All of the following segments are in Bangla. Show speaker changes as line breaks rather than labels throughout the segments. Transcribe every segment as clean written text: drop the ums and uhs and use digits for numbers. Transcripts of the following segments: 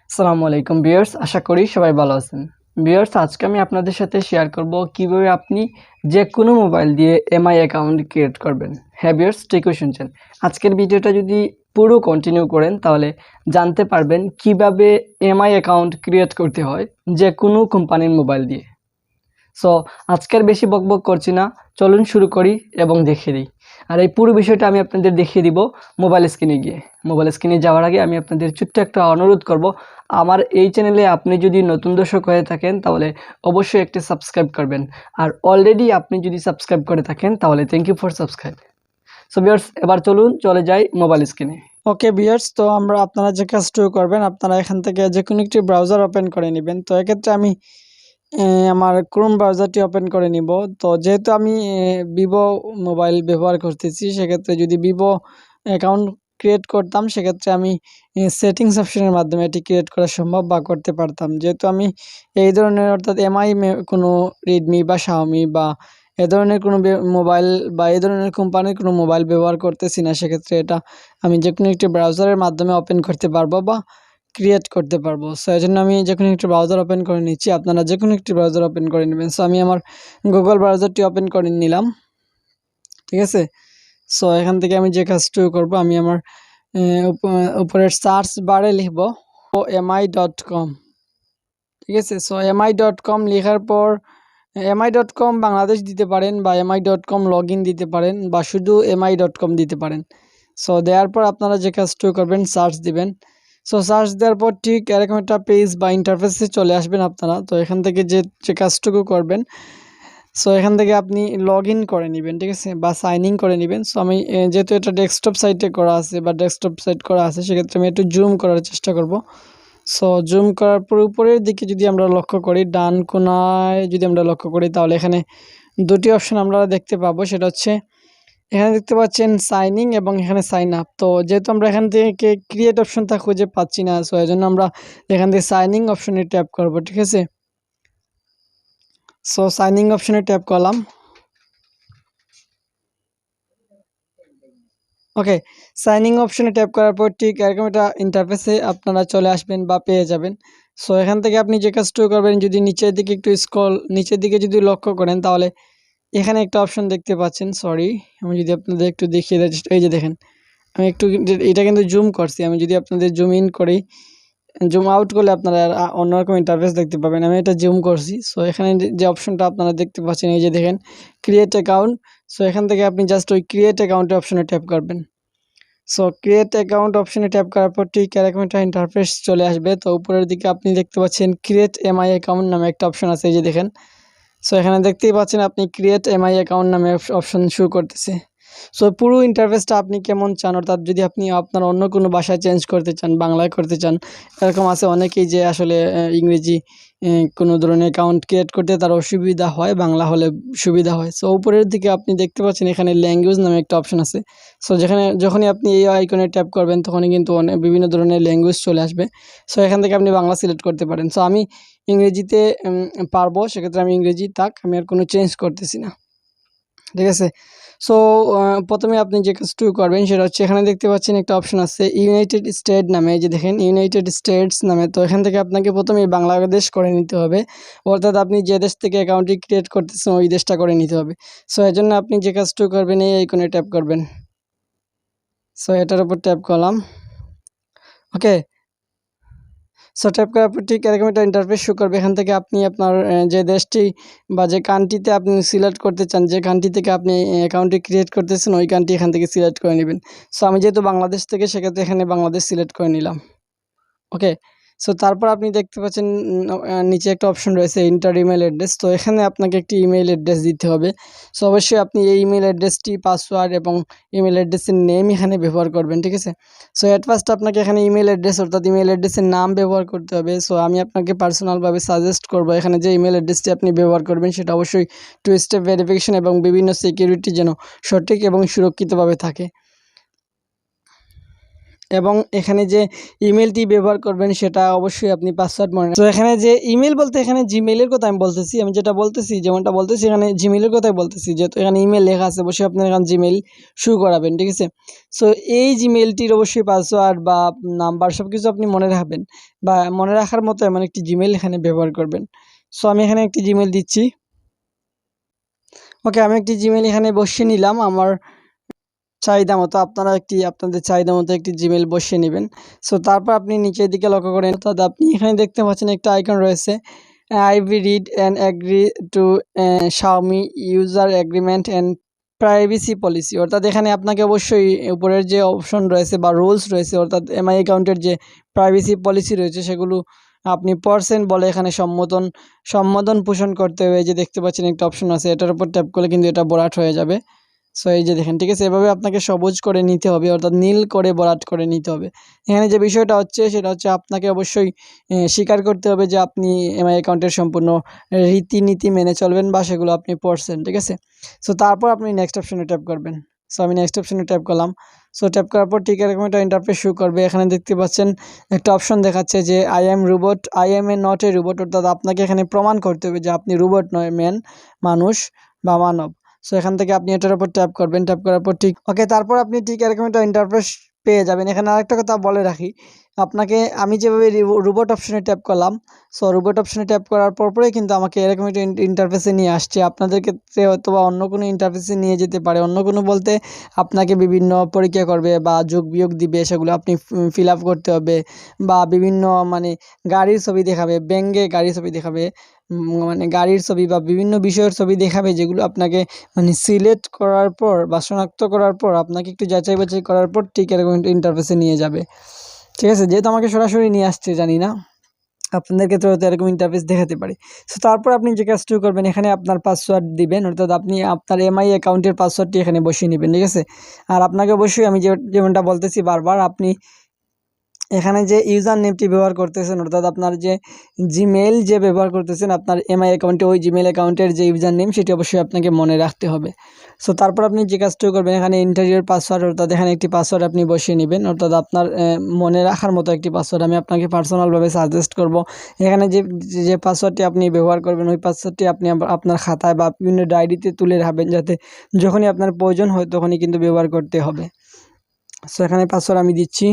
আসসালামু আলাইকুম ভিউয়ার্স, আশা করি সবাই ভালো আছেন। ভিউয়ার্স, আজকে আমি আপনাদের সাথে শেয়ার করব কিভাবে আপনি যে কোনো মোবাইল দিয়ে এমআই অ্যাকাউন্ট ক্রিয়েট করবেন। হ্যাঁ ভিউয়ার্স, ঠিকই শুনছেন। আজকের ভিডিওটা যদি পুরো কন্টিনিউ করেন তাহলে জানতে পারবেন কিভাবে এমআই অ্যাকাউন্ট ক্রিয়েট করতে হয় যে কোনো কোম্পানির মোবাইল দিয়ে। সো আজকের বেশি বকবক করছি না, চলুন শুরু করি এবং দেখিয়ে দিই। আর এই পুরো বিষয়টা আমি আপনাদের দেখিয়ে দিব মোবাইল স্ক্রিনে গিয়ে। মোবাইল স্ক্রিনে যাওয়ার আগে আমি আপনাদের ছোট্ট একটা অনুরোধ করব, আমার এই চ্যানেলে আপনি যদি নতুন দর্শক হয়ে থাকেন তাহলে অবশ্যই একটি সাবস্ক্রাইব করবেন। আর অলরেডি আপনি যদি সাবস্ক্রাইব করে থাকেন তাহলে thank you for subscribe. So viewers, এবার চলুন চলে যাই মোবাইল স্ক্রিনে।
ওকে ভিউয়ার্স, তো আপনারা যে কাজটি করবেন, আপনারা এখান থেকে যে কোনো একটি ব্রাউজার ওপেন করে নেবেন। তো এক্ষেত্রে আমি আমার ক্রোম ব্রাউজারটি ওপেন করে নিব। তো যেহেতু আমি ভিভো মোবাইল ব্যবহার করতেছি, সেক্ষেত্রে যদি ভিভো অ্যাকাউন্ট ক্রিয়েট করতাম সেক্ষেত্রে আমি সেটিংস অপশনের মাধ্যমে এটি ক্রিয়েট করা সম্ভব বা করতে পারতাম। যেহেতু আমি এই ধরনের অর্থাৎ এমআই কোনো রেডমি বা শাওমি বা এ ধরনের কোনো মোবাইল বা এই ধরনের কোম্পানির কোনো মোবাইল ব্যবহার করতেছি না, সেক্ষেত্রে এটা আমি যে কোনো একটি ব্রাউজারের মাধ্যমে ওপেন করতে পারবো বা ক্রিয়েট করতে পারবো। সো এই জন্য আমি যে কোনো একটি ব্রাউজার ওপেন করে নিচ্ছি, আপনারা যে কোনো একটি ব্রাউজার ওপেন করে নেবেন। সো আমি আমার গুগল ব্রাউজারটি ওপেন করে নিলাম, ঠিক আছে। সো এখান থেকে আমি যে কাজটি করব, আমি আমার উপরের সার্চ বারে লিখব mi.com, ঠিক আছে। সো mi.com লেখার পর mi.com বাংলাদেশ দিতে পারেন বা mi.com লগ ইন দিতে পারেন বা শুধু mi.com দিতে পারেন। সো দেওয়ার পর আপনারা যে কাজটি করবেন, সার্চ দিবেন। সো সার্চ দেওয়ার পর ঠিক এরকম একটা পেজ বা ইন্টারফেসে চলে আসবেন আপনারা। তো এখান থেকে যে কাজটুকু করবেন, সো এখান থেকে আপনি লগ ইন করে নেবেন, ঠিক আছে, বা সাইন ইন করে নেবেন। সো আমি যেহেতু এটা ডেস্কটপ সাইটে করা আছে বা ডেস্কটপ সাইট করা আছে, সেক্ষেত্রে আমি একটু জুম করার চেষ্টা করব। সো জুম করার পর উপরের দিকে যদি আমরা লক্ষ্য করি, ডান কোনায় যদি আমরা লক্ষ্য করি, তাহলে এখানে দুটি অপশন আমরা দেখতে পাবো। সেটা হচ্ছে এখানে দেখতে পাচ্ছেন সাইন ইন এবং এখানে সাইন আপ। তো যেহেতু আমরা এখান থেকে ক্রিয়েট অপশনটা খুঁজে পাচ্ছি না, সো এই জন্য আমরা এখান থেকে সাইন ইন অপশনে ট্যাপ করব, ঠিক আছে। সো সাইন ইন অপশনে ট্যাপ করলাম। ওকে, সাইন ইন অপশনে ট্যাপ করার পর ঠিক এরকম একটা ইন্টারফেসে আপনারা চলে আসবেন বা পেয়ে যাবেন। সো এখান থেকে আপনি যে কাজটি করবেন, যদি নিচের দিকে একটু নিচের দিকে যদি লক্ষ্য করেন, তাহলে এখানে একটা অপশন দেখতে পাচ্ছেন। সরি, আমি যদি আপনাদের একটু দেখিয়ে দিই, এই যে দেখেন, আমি একটু এটা কিন্তু জুম করছি। আমি যদি আপনাদের জুম ইন করি, জুম আউট করলে আপনারা অন্যরকম ইন্টারফেস দেখতে পাবেন। আমি এটা জুম করছি। সো এখানে যে অপশনটা আপনারা দেখতে পাচ্ছেন, এই যে দেখেন ক্রিয়েট অ্যাকাউন্ট। সো এখান থেকে আপনি জাস্ট ওই ক্রিয়েট অ্যাকাউন্ট অপশনে ট্যাপ করবেন। সো ক্রিয়েট অ্যাকাউন্ট অপশনে ট্যাপ করার পর ঠিক এরকম একটা ইন্টারফেস চলে আসবে। তো উপরের দিকে আপনি দেখতে পাচ্ছেন ক্রিয়েট এমআই অ্যাকাউন্ট নামে একটা অপশন আছে, এই যে দেখেন। সো এখানে দেখতেই পাচ্ছেন আপনি ক্রিয়েট এমআই অ্যাকাউন্ট নামে অপশন শো করতেছে। সো পুরো ইন্টারফেসটা আপনি কেমন চান, অর্থাৎ যদি আপনি আপনার অন্য কোনো ভাষায় চেঞ্জ করতে চান, বাংলায় করতে চান, এরকম আছে অনেকেই যে আসলে ইংরেজি কোনো ধরনের অ্যাকাউন্ট ক্রিয়েট করতে তার অসুবিধা হয়, বাংলা হলে সুবিধা হয়। সো উপরের দিকে আপনি দেখতে পাচ্ছেন এখানে ল্যাঙ্গুয়েজ নামে একটা অপশন আছে। সো যখনই আপনি এই আইকনে ট্যাপ করবেন, তখনই কিন্তু বিভিন্ন ধরনের ল্যাঙ্গুয়েজ চলে আসবে। সো এখান থেকে আপনি বাংলা সিলেক্ট করতে পারেন। সো আমি ইংরেজিতে পারবো, সেক্ষেত্রে আমি ইংরেজি থাক, আমি আর কোনো চেঞ্জ করতেছি না, ঠিক আছে। সো প্রথমে আপনি যে কাজটুকু করবেন সেটা হচ্ছে, এখানে দেখতে পাচ্ছেন একটা অপশন আছে ইউনাইটেড স্টেট নামে, এই যে দেখেন ইউনাইটেড স্টেটস নামে। তো এখান থেকে আপনাকে প্রথমে বাংলাদেশ করে নিতে হবে, অর্থাৎ আপনি যে দেশ থেকে অ্যাকাউন্টটি ক্রিয়েট করতেছেন ওই দেশটা করে নিতে হবে। সো এর জন্য আপনি যে কাজটুকু করবেন, এই আইকনে ট্যাপ করবেন। সো এটার উপর ট্যাপ করলাম, ওকে। সো ট্যাপ করার পর ঠিক এরকম একটা ইন্টারফেস শো করবে। এখান থেকে আপনি আপনার যে দেশটি বা যে কান্ট্রিতে আপনি সিলেক্ট করতে চান, যে কান্ট্রি থেকে আপনি অ্যাকাউন্টটি ক্রিয়েট করতেছেন, ওই কান্ট্রি এখান থেকে সিলেক্ট করে নেবেন। সো আমি যেহেতু বাংলাদেশ থেকে, সেক্ষেত্রে এখানে বাংলাদেশ সিলেক্ট করে নিলাম, ওকে। সো তারপর আপনি দেখতে পাচ্ছেন নিচে একটা অপশন রয়েছে এন্টার ইমেল অ্যাড্রেস। তো এখানে আপনাকে একটি ইমেল অ্যাড্রেস দিতে হবে। সো অবশ্যই আপনি এই ইমেল অ্যাড্রেসটি, পাসওয়ার্ড এবং ইমেল অ্যাড্রেসের নেম এখানে ব্যবহার করবেন, ঠিক আছে। সো অ্যাট ফার্স্ট আপনাকে এখানে ইমেল অ্যাড্রেস অর্থাৎ ইমেল অ্যাড্রেসের নাম ব্যবহার করতে হবে। সো আমি আপনাকে পার্সোনালভাবে সাজেস্ট করব, এখানে যে ইমেল অ্যাড্রেসটি আপনি ব্যবহার করবেন সেটা অবশ্যই 2 স্টেপ ভেরিফিকেশন এবং বিভিন্ন সিকিউরিটি যেন সঠিক এবং সুরক্ষিতভাবে থাকে। এবং এখানে যে ইমেলটি ব্যবহার করবেন সেটা অবশ্যই আপনি পাসওয়ার্ড মনে তো এখানে যে ইমেল বলতে এখানে জিমেইলের কথা আমি বলতেছি, আমি যেটা বলতেছি যেমনটা বলতেছি এখানে জিমেইলের কথাই বলতেছি, যেহেতু এখানে ইমেল লেখা আছে অবশ্যই আপনার এখানে জিমেইল শো করাবেন, ঠিক আছে। সো এই জিমেইলটির অবশ্যই পাসওয়ার্ড বা নাম্বার সব কিছু আপনি মনে রাখবেন বা মনে রাখার মতো এমন একটি জিমেইল এখানে ব্যবহার করবেন। সো আমি এখানে একটি জিমেইল দিচ্ছি। ওকে, আমি একটি জিমেইল এখানে বসিয়ে নিলাম আমার চাহিদা মতো। আপনারা আপনাদের চাহিদা মতো একটি জিমেইল বসিয়ে নেবেন। সো তারপর আপনি নিচের দিকে লক্ষ্য করেন, অর্থাৎ আপনি এখানে দেখতে পাচ্ছেন একটা আইকন রয়েছে, I will read and agree to Xiaomi user agreement and privacy policy. অর্থাৎ এখানে আপনাকে অবশ্যই উপরের যে অপশন রয়েছে বা রুলস রয়েছে, অর্থাৎ এমআই অ্যাকাউন্টের যে প্রাইভেসি পলিসি রয়েছে সেগুলো আপনি পড়ছেন বলে এখানে সম্বোধন পোষণ করতে হবে। এই যে দেখতে পাচ্ছেন একটা অপশন আছে, এটার উপর ট্যাপ করলে কিন্তু এটা ভরাট হয়ে যাবে। সো এই যে দেখেন, ঠিক আছে, এভাবে আপনাকে সবুজ করে নিতে হবে, অর্থাৎ নীল করে ভরাট করে নিতে হবে। এখানে যে বিষয়টা হচ্ছে সেটা হচ্ছে আপনাকে অবশ্যই স্বীকার করতে হবে যে আপনি এমআই অ্যাকাউন্টের সম্পূর্ণ রীতিনীতি মেনে চলবেন বা সেগুলো আপনি পড়ছেন, ঠিক আছে। সো তারপর আপনি নেক্সট অপশনে ট্যাপ করবেন। সো আমি নেক্সট অপশনে ট্যাপ করলাম। সো ট্যাপ করার পর ঠিক এরকম একটা ইন্টারফেস শো করবে। এখানে দেখতে পাচ্ছেন একটা অপশন দেখাচ্ছে যে I M A not a robot, অর্থাৎ আপনাকে এখানে প্রমাণ করতে হবে যে আপনি রোবট নয়, মানুষ বা মানব। সো এখান থেকে আপনি এটার উপর ট্যাপ করবেন। ট্যাপ করার পর ঠিক ওকে, তারপর আপনি ঠিক এরকম একটা ইন্টারফেস পেয়ে যাবেন। এখানে আরেকটা কথা বলে রাখি, আপনাকে আমি যেভাবে রোবট অপশনে ট্যাপ করলাম, সো রোবট অপশনে ট্যাপ করার পরেই কিন্তু আমাকে এরকম একটা ইন্টারফেসে নিয়ে আসছে। আপনাদের ক্ষেত্রে হয়তো বা অন্য কোনো ইন্টারফেসে নিয়ে যেতে পারে। অন্য কোনো বলতে আপনাকে বিভিন্ন পরীক্ষা করবে বা যোগ বিয়োগ দিবে, সেগুলো আপনি ফিল আপ করতে হবে, বা বিভিন্ন মানে গাড়ির ছবি দেখাবে, ব্যাঙ্গে গাড়ির ছবি দেখাবে, মানে গাড়ির ছবি বা বিভিন্ন বিষয়ের ছবি দেখাবে, যেগুলো আপনাকে মানে সিলেক্ট করার পর বা শনাক্ত করার পর আপনাকে একটু যাচাই বাছাই করার পর ঠিক এরকম ইন্টারফেসে নিয়ে যাবে, ঠিক আছে। যেহেতু আমাকে সরাসরি নিয়ে আসছে জানি না, আপনাদের ক্ষেত্রে হয়তো এরকম ইন্টারফেস দেখাতে পারে। সো তারপর আপনি যে কাজটি করবেন, এখানে আপনার পাসওয়ার্ড দিবেন, অর্থাৎ আপনি আপনার এমআই অ্যাকাউন্টের পাসওয়ার্ডটি এখানে বসিয়ে নেবেন, ঠিক আছে। আর আপনাকে অবশ্যই আমি যেমনটা বলতেছি বারবার, আপনি এখানে যে ইউজার নেমটি ব্যবহার করতেছেন, অর্থাৎ আপনার যে জিমেইল যে ব্যবহার করতেছেন আপনার এমআই অ্যাকাউন্টে, ওই জিমেইল অ্যাকাউন্টের যে ইউজার নেম সেটি অবশ্যই আপনাকে মনে রাখতে হবে। সো তারপর আপনি যে কাজটি করবেন, এখানে ইন্টারিয়র পাসওয়ার্ড, অর্থাৎ এখানে একটি পাসওয়ার্ড আপনি বসিয়ে নেবেন, অর্থাৎ আপনার মনে রাখার মতো একটি পাসওয়ার্ড আমি আপনাকে পার্সোনালভাবে সাজেস্ট করব। এখানে যে পাসওয়ার্ডটি আপনি ব্যবহার করবেন, ওই পাসওয়ার্ডটি আপনি আপনার খাতায় বা বিভিন্ন ডায়েরিতে তুলে রাখবেন, যাতে যখনই আপনার প্রয়োজন হয় তখনই কিন্তু ব্যবহার করতে হবে। সো এখানে পাসওয়ার্ড আমি দিচ্ছি।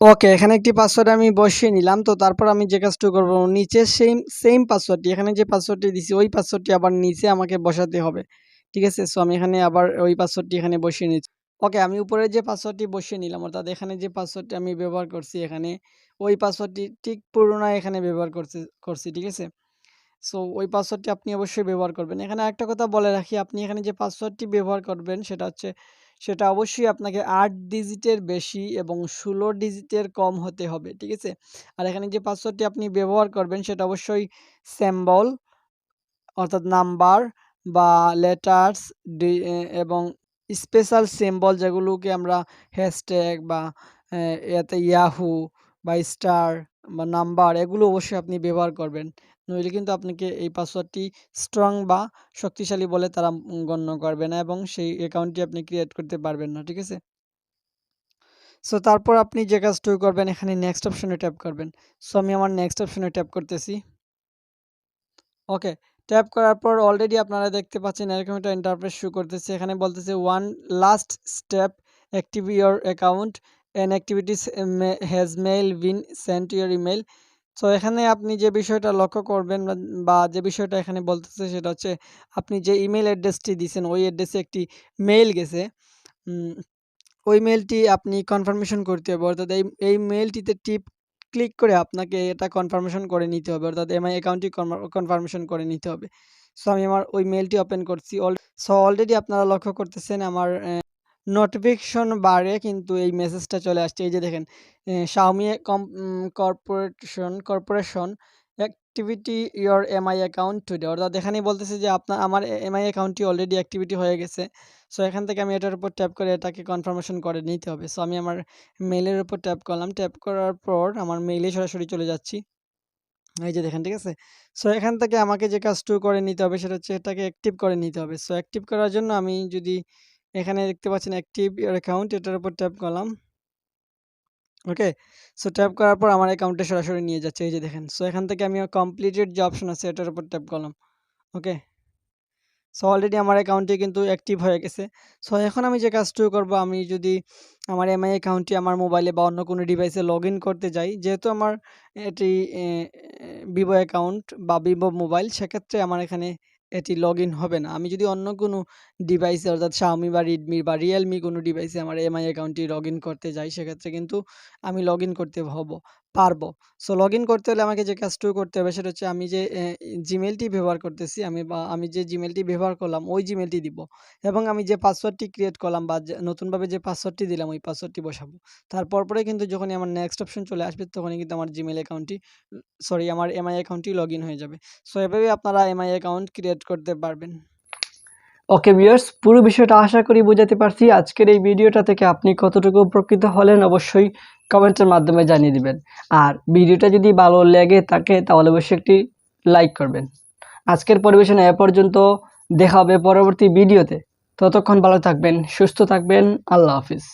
ওকে, এখানে একটি পাসওয়ার্ড আমি বসিয়ে নিলাম। তো তারপর আমি যে কাজটা করব, নিচে সেম পাসওয়ার্ডটি, এখানে যে পাসওয়ার্ডটি দিছি ওই পাসওয়ার্ডটি আবার নিচে আমাকে বসাতে হবে, ঠিক আছে। সো আমি এখানে আবার ওই পাসওয়ার্ডটি এখানে বসিয়ে নিচ্ছি। ওকে, আমি উপরে যে পাসওয়ার্ডটি বসিয়ে নিলাম, অর্থাৎ এখানে যে পাসওয়ার্ডটি আমি ব্যবহার করছি, এখানে ওই পাসওয়ার্ডটি ঠিক পুনরায় এখানে ব্যবহার করছি, ঠিক আছে। সো ওই পাসওয়ার্ডটি আপনি অবশ্যই ব্যবহার করবেন। এখানে একটা কথা বলে রাখি, আপনি এখানে যে পাসওয়ার্ডটি ব্যবহার করবেন সেটা অবশ্যই আপনাকে ৮ ডিজিটের বেশি এবং ১৬ ডিজিটের কম হতে হবে, ঠিক আছে। আর এখানে যে পাসওয়ার্ডটি আপনি ব্যবহার করবেন সেটা অবশ্যই সিম্বল, অর্থাৎ নাম্বার বা লেটার্স এবং স্পেশাল সিম্বল, যেগুলোকে আমরা হ্যাশট্যাগ বা ইয়াতে ইয়াহু বা স্টার বা নাম্বার, এগুলো অবশ্যই আপনি ব্যবহার করবেন। নইলে কিন্তু আপনাকে এই পাসওয়ার্ডটি স্ট্রং বা শক্তিশালী বলে তারা গণ্য করবে না এবং সেই অ্যাকাউন্টটি আপনি ক্রিয়েট করতে পারবেন না, ঠিক আছে। সো তারপর আপনি যে কাজটি করবেন, এখানে নেক্সট অপশনে ট্যাপ করবেন। সো আমি আমার নেক্সট অপশনে ট্যাপ করতেছি। ওকে, ট্যাপ করার পর অলরেডি আপনারা দেখতে পাচ্ছেন এরকম একটা ইন্টারফেস শো করতেছে। এখানে বলতেছে one last step, active your account and activities has mail been sent to your email. So এখানে আপনি যে বিষয়টা লক্ষ্য করবেন বা যে বিষয়টা এখানে বলতেছে সেটা হচ্ছে, আপনি যে ইমেইল অ্যাড্রেসটি দিয়েছেন ওই অ্যাড্রেসে একটি মেইল গেছে। উম ওই মেইলটি আপনি কনফার্মেশন করতে হবে, অর্থাৎ এই মেইলটিতে ক্লিক করে আপনাকে এটা কনফার্মেশন করে নিতে হবে, অর্থাৎ এমআই অ্যাকাউন্টটি কনফার্মেশন করে নিতে হবে। সো আমি আমার ওই মেইলটি ওপেন করছি। সো অলরেডি আপনারা লক্ষ্য করতেছেন আমার নোটিফিকেশন বারে কিন্তু এই মেসেজটা চলে আসছে। এই যে দেখেন, Xiaomi corporation activity your MI account today, অর্থাৎ এখানেই বলতেছে যে আমার এমআই অ্যাকাউন্টটি অলরেডি অ্যাক্টিভিটি হয়ে গেছে। সো এখান থেকে আমি এটার উপর ট্যাপ করে এটাকে কনফার্মেশন করে নিতে হবে। সো আমি আমার মেইলের উপর ট্যাপ করলাম। ট্যাপ করার পর আমার মেইলে সরাসরি চলে যাচ্ছি। এই যে দেখেন, ঠিক আছে। সো এখান থেকে আমাকে যে কাজটুকু করে নিতে হবে সেটা হচ্ছে এটাকে অ্যাক্টিভ করে নিতে হবে। সো অ্যাক্টিভ করার জন্য আমি যদি এখানে দেখতে পাচ্ছেন অ্যাক্টিভ ইওর অ্যাকাউন্ট, এটার উপর ট্যাপ করলাম। ওকে, সো ট্যাপ করার পর আমার অ্যাকাউন্টে সরাসরি নিয়ে যাচ্ছে, এই যে দেখেন। সো এখান থেকে আমি কমপ্লিটেড যে অপশন আছে এটার উপর ট্যাপ করলাম। ওকে, সো অলরেডি আমার অ্যাকাউন্টে কিন্তু অ্যাক্টিভ হয়ে গেছে। সো এখন আমি যে কাজটুকু করব, আমি যদি আমার এমআই অ্যাকাউন্টটি আমার মোবাইলে বা অন্য কোনো ডিভাইসে লগ ইন করতে যাই, যেহেতু আমার এটি ভিভো অ্যাকাউন্ট বা ভিভো মোবাইল, সেক্ষেত্রে আমার এখানে এটি লগ ইন হবে না। আমি যদি অন্য কোনো ডিভাইসে অর্থাৎ শাওমি বা রেডমি বা রিয়েলমি কোনো ডিভাইসে আমার এমআই অ্যাকাউন্টটি লগ ইন করতে যাই, সেক্ষেত্রে কিন্তু আমি লগ ইন করতে পারবো। সো লগ ইন করতে হলে আমাকে যে কাজটুকু করতে হবে সেটা হচ্ছে, আমি যে জিমেলটি ব্যবহার করতেছি, আমি যে জিমেলটি ব্যবহার করলাম ওই জিমেলটি দিব, এবং আমি যে পাসওয়ার্ডটি ক্রিয়েট করলাম বা নতুনভাবে যে পাসওয়ার্ডটি দিলাম ওই পাসওয়ার্ডটি বসাবো। তারপর পরে কিন্তু যখনই আমার নেক্সট অপশন চলে আসবে, তখনই কিন্তু আমার জিমেল অ্যাকাউন্টটি আমার এমআই অ্যাকাউন্টটি লগ ইন হয়ে যাবে। সো এভাবে আপনারা এমআই অ্যাকাউন্ট ক্রিয়েট করতে পারবেন।
ওকে ভিউয়ার্স, পুরো বিষয়টা আশা করি বোঝাতে পারছি। আজকের এই ভিডিওটা থেকে আপনি কতটুকু উপকৃত হলেন অবশ্যই কমেন্টের মাধ্যমে জানিয়ে দিবেন। আর ভিডিওটা যদি ভালো লেগে থাকে তাহলে অবশ্যই একটি লাইক করবেন। আজকের পরিবেশন এ পর্যন্ত, দেখা হবে পরবর্তী ভিডিওতে। ততক্ষণ ভালো থাকবেন, সুস্থ থাকবেন। আল্লাহ হাফিজ।